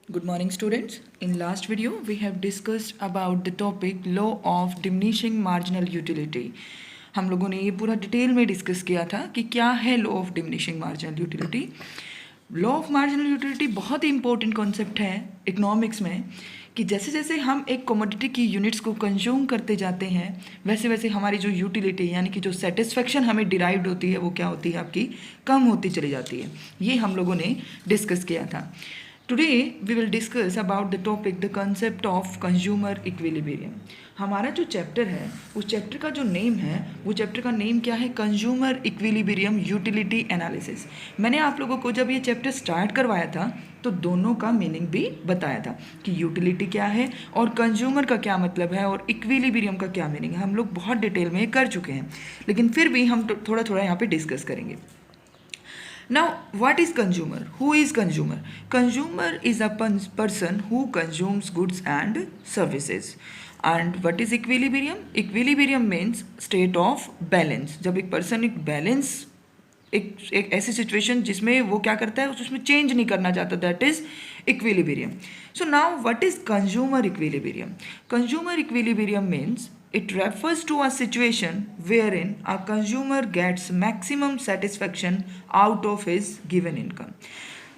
Good morning, students. In last video, we have discussed about the topic law of diminishing marginal utility. हम लोगों ने ये पूरा detail में डिस्कस किया था कि क्या है law of diminishing marginal utility. Law of marginal utility बहुत ही इंपॉर्टेंट कॉन्सेप्ट है इकोनॉमिक्स में कि जैसे जैसे हम एक कमोडिटी की यूनिट्स को कंज्यूम करते जाते हैं वैसे वैसे हमारी जो यूटिलिटी यानी कि जो सेटिस्फेक्शन हमें डिराइव्ड होती है वो क्या होती है, आपकी कम होती चली जाती है। ये हम लोगों ने डिस्कस किया था। Today we will discuss about the topic the concept of consumer equilibrium। हमारा जो चैप्टर है उस चैप्टर का जो नेम है वो चैप्टर का नेम क्या है, कंज्यूमर इक्विलिब्रियम यूटिलिटी एनालिसिस। मैंने आप लोगों को जब ये चैप्टर स्टार्ट करवाया था तो दोनों का मीनिंग भी बताया था कि यूटिलिटी क्या है और कंज्यूमर का क्या मतलब है और इक्विलिब्रियम का क्या मीनिंग है। हम लोग बहुत डिटेल में कर चुके हैं लेकिन फिर भी हम थोड़ा थोड़ा यहाँ पे डिस्कस करेंगे। Now, what is consumer? Who is consumer? Consumer is a person who consumes goods and services. And what is equilibrium? Equilibrium means state of balance. जब एक person एक balance एक ऐसी सिचुएशन जिसमें वो क्या करता है उसमें चेंज नहीं करना चाहता, that is equilibrium. So now what is consumer equilibrium? Consumer equilibrium means it refers to a situation wherein a consumer gets maximum satisfaction out of his given income।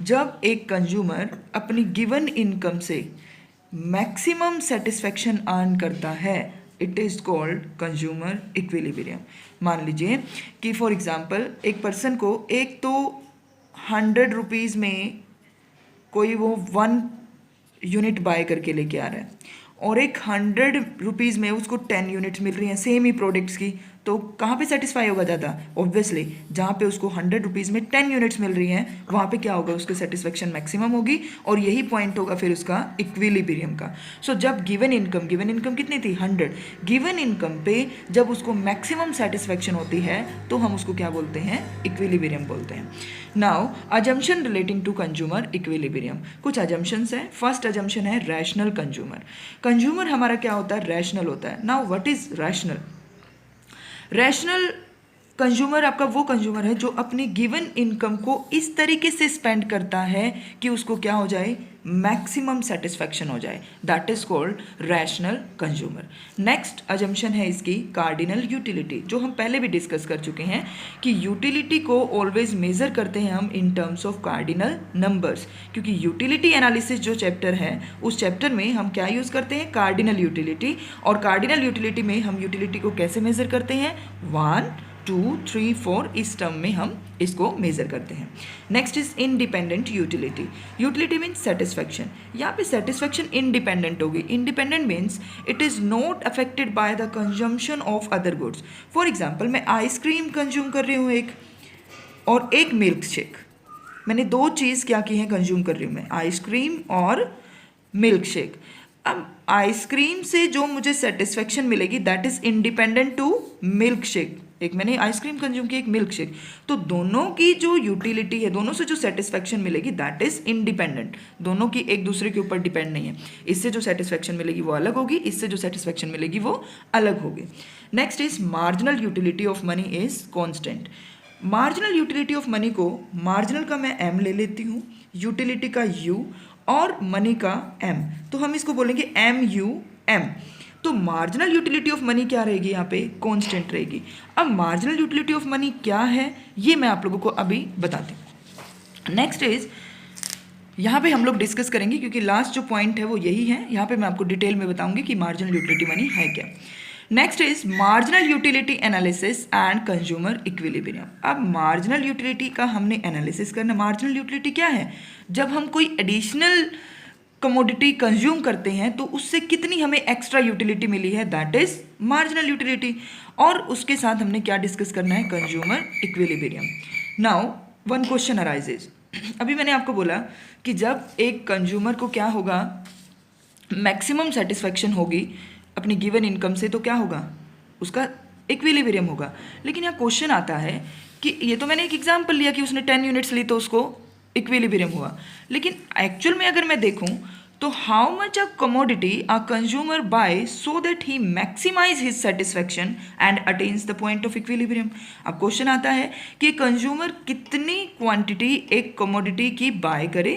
जब एक कंज्यूमर अपनी गिवन इनकम से maximum satisfaction earn करता है it is called consumer equilibrium. मान लीजिए कि for example एक पर्सन को एक तो 100 रुपीज़ में कोई वो 1 यूनिट बाय करके लेके आ रहा है और एक 100 रुपीज़ में उसको 10 यूनिट्स मिल रही हैं सेम ही प्रोडक्ट्स की, तो कहाँ पे सेटिस्फाई होगा ज़्यादा? ऑब्वियसली जहाँ पे उसको 100 रुपीज़ में 10 यूनिट्स मिल रही हैं वहाँ पे क्या होगा, उसकी सेटिस्फेक्शन मैक्सिमम होगी और यही पॉइंट होगा फिर उसका इक्विलिब्रियम का। सो जब गिवन इनकम कितनी थी 100, गिवन इनकम पे जब उसको मैक्सिमम सेटिस्फेक्शन होती है तो हम उसको क्या बोलते हैं, इक्विलिब्रियम बोलते हैं। Now assumption relating to consumer equilibrium, कुछ अजम्पशंस हैं। फर्स्ट अजम्पशन है रैशनल कंज्यूमर। कंज्यूमर हमारा क्या होता है, रैशनल होता है। Now what is rational? Rational consumer आपका वो कंज्यूमर है जो अपनी गिवन इनकम को इस तरीके से स्पेंड करता है कि उसको क्या हो जाए, मैक्सिमम सेटिस्फैक्शन हो जाए, that is called rational consumer. Next assumption है इसकी कार्डिनल यूटिलिटी, जो हम पहले भी डिस्कस कर चुके हैं कि यूटिलिटी को ऑलवेज मेजर करते हैं हम in terms of cardinal numbers, क्योंकि यूटिलिटी एनालिसिस जो चैप्टर है उस चैप्टर में हम क्या यूज़ करते हैं, कार्डिनल यूटिलिटी। और कार्डिनल यूटिलिटी में हम यूटिलिटी को कैसे मेजर करते हैं, 1 2 3 4 इस टर्म में हम इसको मेजर करते हैं। Next is independent utility. Utility means satisfaction. यहाँ पे सेटिस्फैक्शन इंडिपेंडेंट होगी। Independent means it is not affected by the consumption of other goods. For example मैं आइसक्रीम कंज्यूम कर रही हूँ एक, और एक मिल्क शेक, मैंने दो चीज़ क्या की है, कंज्यूम कर रही हूँ मैं, आइसक्रीम और मिल्क शेक। अब आइसक्रीम से जो मुझे सेटिस्फेक्शन मिलेगी that is independent to milk shake. एक मैंने आइसक्रीम कंज्यूम की, एक मिल्क शेक, तो दोनों की जो यूटिलिटी है, दोनों से जो सेटिस्फेक्शन मिलेगी दैट इज इंडिपेंडेंट, दोनों की एक दूसरे के ऊपर डिपेंड नहीं है। इससे जो सेटिस्फेक्शन मिलेगी वो अलग होगी, इससे जो सेटिस्फेक्शन मिलेगी वो अलग होगी। Next is marginal utility of money is constant. Marginal utility of money को, मार्जिनल का मैं एम ले लेती हूँ, यूटिलिटी का यू और मनी का एम, तो हम इसको बोलेंगे एम यू एम। तो मार्जिनल यूटिलिटी ऑफ मनी क्या रहेगी, यहाँ पे कांस्टेंट रहेगी। अब मार्जिनल यूटिलिटी ऑफ मनी क्या है ये मैं आप लोगों को अभी बताती हूँ। नेक्स्ट इज, यहाँ पे हम लोग डिस्कस करेंगे क्योंकि लास्ट जो पॉइंट है वो यही है, यहाँ पे मैं आपको डिटेल में बताऊंगी कि मार्जिनल यूटिलिटी मनी है क्या। Next is marginal utility analysis and consumer equilibrium. अब मार्जिनल यूटिलिटी का हमने एनालिसिस करना। मार्जिनल यूटिलिटी क्या है, जब हम कोई एडिशनल कमोडिटी कंज्यूम करते हैं तो उससे कितनी हमें एक्स्ट्रा यूटिलिटी मिली है, दैट इज मार्जिनल यूटिलिटी। और उसके साथ हमने क्या डिस्कस करना है, consumer equilibrium. Now one question arises. अभी मैंने आपको बोला कि जब एक कंज्यूमर को क्या होगा, मैक्सिमम सेटिस्फेक्शन होगी अपनी गिवन इनकम से, तो क्या होगा, उसका इक्विलिब्रियम होगा। लेकिन यहाँ क्वेश्चन आता है कि ये तो मैंने एक एग्जांपल लिया कि उसने 10 यूनिट्स ली तो उसको इक्विलिब्रियम हुआ, लेकिन एक्चुअल में अगर मैं देखूं तो how much a commodity a consumer buy so that he maximise his satisfaction and attains the point of equilibrium. अब क्वेश्चन आता है कि कंज्यूमर कितनी क्वांटिटी एक कमोडिटी की बाय करे,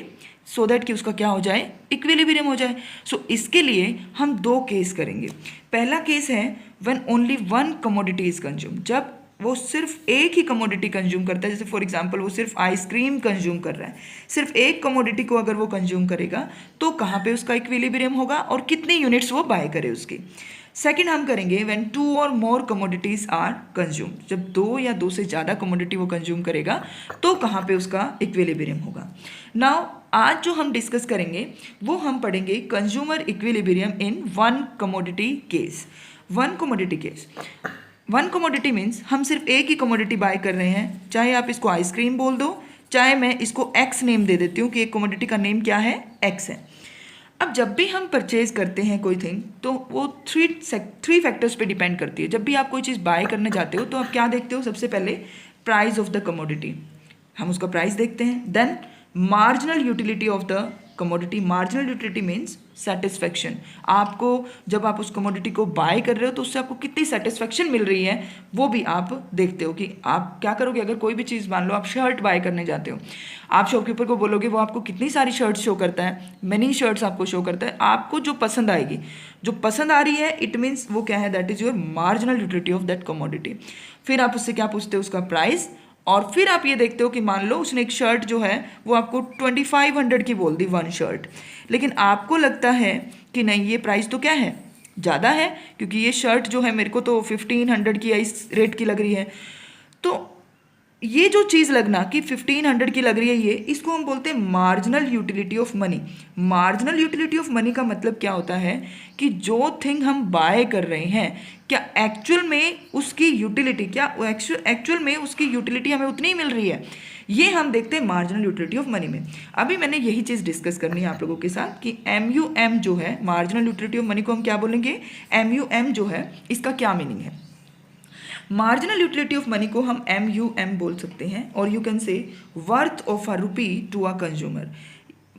सो दैट कि उसका क्या हो जाए, इक्विलिब्रियम हो जाए। सो इसके लिए हम दो केस करेंगे। पहला केस है when only one commodity is consume, जब वो सिर्फ एक ही कमोडिटी कंज्यूम करता है। जैसे फॉर एग्जांपल वो सिर्फ आइसक्रीम कंज्यूम कर रहा है, सिर्फ एक कमोडिटी को अगर वो कंज्यूम करेगा तो कहाँ पे उसका इक्विलिब्रियम होगा और कितनी यूनिट्स वो बाय करे उसकी। सेकंड हम करेंगे व्हेन टू और मोर कमोडिटीज आर कंज्यूम, जब दो या दो से ज़्यादा कमोडिटी वो कंज्यूम करेगा तो कहाँ पे उसका इक्विलिब्रियम होगा। नाउ आज जो हम डिस्कस करेंगे वो हम पढ़ेंगे consumer equilibrium in one commodity case. One commodity case, one commodity means हम सिर्फ एक ही कमोडिटी बाय कर रहे हैं, चाहे आप इसको आइसक्रीम बोल दो, चाहे मैं इसको एक्स नेम दे देती हूँ कि एक कमोडिटी का नेम क्या है, एक्स है। अब जब भी हम परचेज करते हैं कोई थिंग तो वो थ्री फैक्टर्स पे डिपेंड करती है। जब भी आप कोई चीज़ बाय करने जाते हो तो आप क्या देखते हो, सबसे पहले प्राइस ऑफ द कमोडिटी, हम उसका प्राइस देखते हैं। Then marginal utility of the commodity, marginal utility means satisfaction, आपको जब आप उस कमोडिटी को बाय कर रहे हो तो उससे आपको कितनी सेटिस्फेक्शन मिल रही है वो भी आप देखते हो कि आप क्या करोगे। अगर कोई भी चीज़, मान लो आप शर्ट बाय करने जाते हो, आप शॉपकीपर को बोलोगे, वो आपको कितनी सारी शर्ट्स शो करता है, मेनी शर्ट्स आपको शो करता है, आपको जो पसंद आएगी, जो पसंद आ रही है, इट मीन्स वो क्या है, that is your marginal utility of that commodity. फिर आप उससे क्या पूछते हो, उसका प्राइस, और फिर आप ये देखते हो कि मान लो उसने एक शर्ट जो है वो आपको 2500 की बोल दी, वन शर्ट, लेकिन आपको लगता है कि नहीं ये प्राइस तो क्या है, ज़्यादा है, क्योंकि ये शर्ट जो है मेरे को तो 1500 की इस रेट की लग रही है। तो ये जो चीज़ लगना कि 1500 की लग रही है, ये इसको हम बोलते हैं marginal utility of money. Marginal utility of money का मतलब क्या होता है कि जो थिंग हम बाय कर रहे हैं, क्या एक्चुअल में उसकी यूटिलिटी, क्या एक्चुअल में उसकी यूटिलिटी हमें उतनी ही मिल रही है, ये हम देखते हैं मार्जिनल यूटिलिटी ऑफ मनी में। अभी मैंने यही चीज़ डिस्कस करनी है आप लोगों के साथ कि MUM जो है, मार्जिनल यूटिलिटी ऑफ मनी को हम क्या बोलेंगे, MUM जो है इसका क्या मीनिंग है। मार्जिनल यूटिलिटी ऑफ मनी को हम MUM बोल सकते हैं, और you can say worth of a rupee to a consumer.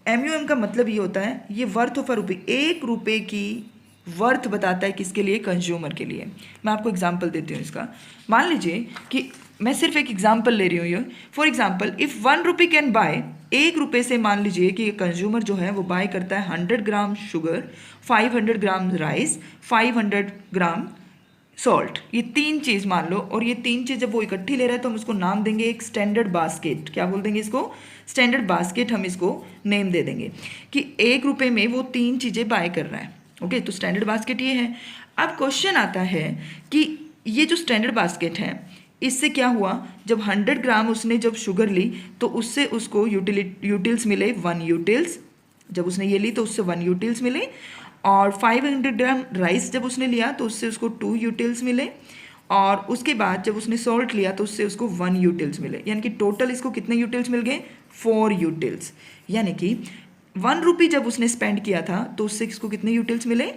MUM का मतलब ये होता है, ये वर्थ ऑफ अ रुपी, एक रुपये की वर्थ बताता है किसके लिए, कंज्यूमर के लिए। मैं आपको एग्जांपल देती हूँ इसका। मान लीजिए कि मैं सिर्फ एक एग्जांपल ले रही हूँ ये। For example if 1 rupee can buy, एक रुपये से मान लीजिए कि कंज्यूमर जो है वो बाय करता है 100 ग्राम शुगर, 500 ग्राम राइस, 500 ग्राम सॉल्ट, ये तीन चीज़ मान लो, और ये तीन चीज़ जब वो इकट्ठी ले रहा है तो हम उसको नाम देंगे एक स्टैंडर्ड बास्केट। क्या बोल देंगे इसको, स्टैंडर्ड बास्केट, हम इसको नेम दे देंगे कि एक रुपये में वो तीन चीज़ें बाय कर रहा है। ओके, तो स्टैंडर्ड बास्केट ये है। अब क्वेश्चन आता है कि ये जो स्टैंडर्ड बास्केट है, इससे क्या हुआ, जब 100 ग्राम उसने जब शुगर ली तो उससे उसको यूटिल्स मिले 1 यूटिल्स, जब उसने ये ली तो उससे 1 यूटिल्स मिले, और 500 ग्राम राइस जब उसने लिया तो उससे उसको 2 यूटिल्स मिले, और उसके बाद जब उसने सॉल्ट लिया तो उससे उसको 1 यूटिल्स मिले, यानी कि टोटल इसको कितने यूटिल्स मिल गए, 4 यूटिल्स। यानी कि 1 रुपी जब उसने स्पेंड किया था तो उससे इसको कितने यूटिल्स मिले,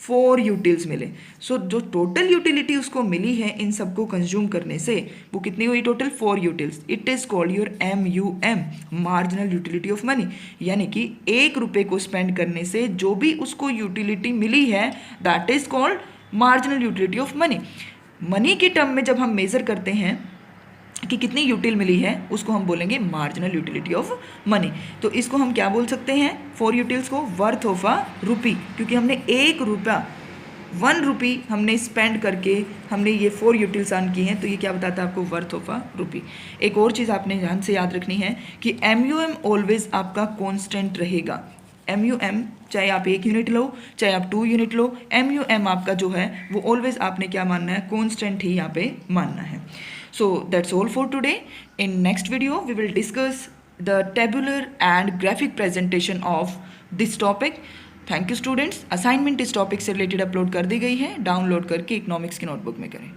4 यूटिल्स मिले। सो जो टोटल यूटिलिटी उसको मिली है इन सबको कंज्यूम करने से, वो कितनी हुई, total 4 utils. It is called your MUM, marginal utility of money. यानी कि एक रुपये को स्पेंड करने से जो भी उसको यूटिलिटी मिली है, that is called marginal utility of money. Money के टर्म में जब हम मेज़र करते हैं कि कितनी यूटिल मिली है, उसको हम बोलेंगे मार्जिनल यूटिलिटी ऑफ मनी। तो इसको हम क्या बोल सकते हैं, 4 यूटिल्स को वर्थ ऑफ अ रुपी, क्योंकि हमने 1 रुपया, 1 रुपी हमने स्पेंड करके हमने ये 4 यूटिल्स अर्न की हैं, तो ये क्या बताता है आपको, वर्थ ऑफ अ रुपी। एक और चीज़ आपने ध्यान से याद रखनी है कि MUM ऑलवेज आपका कॉन्स्टेंट रहेगा। MUM चाहे आप 1 यूनिट लो, चाहे आप 2 यूनिट लो, MUM आपका जो है वो ऑलवेज आपने क्या मानना है, कॉन्स्टेंट ही यहाँ पे मानना है। So that's all for today. In next video, we will discuss the tabular and graphic presentation of this topic. Thank you students. Assignment इस topic से related upload कर दी गई है, डाउनलोड करके इकोनॉमिक्स की नोटबुक में करें।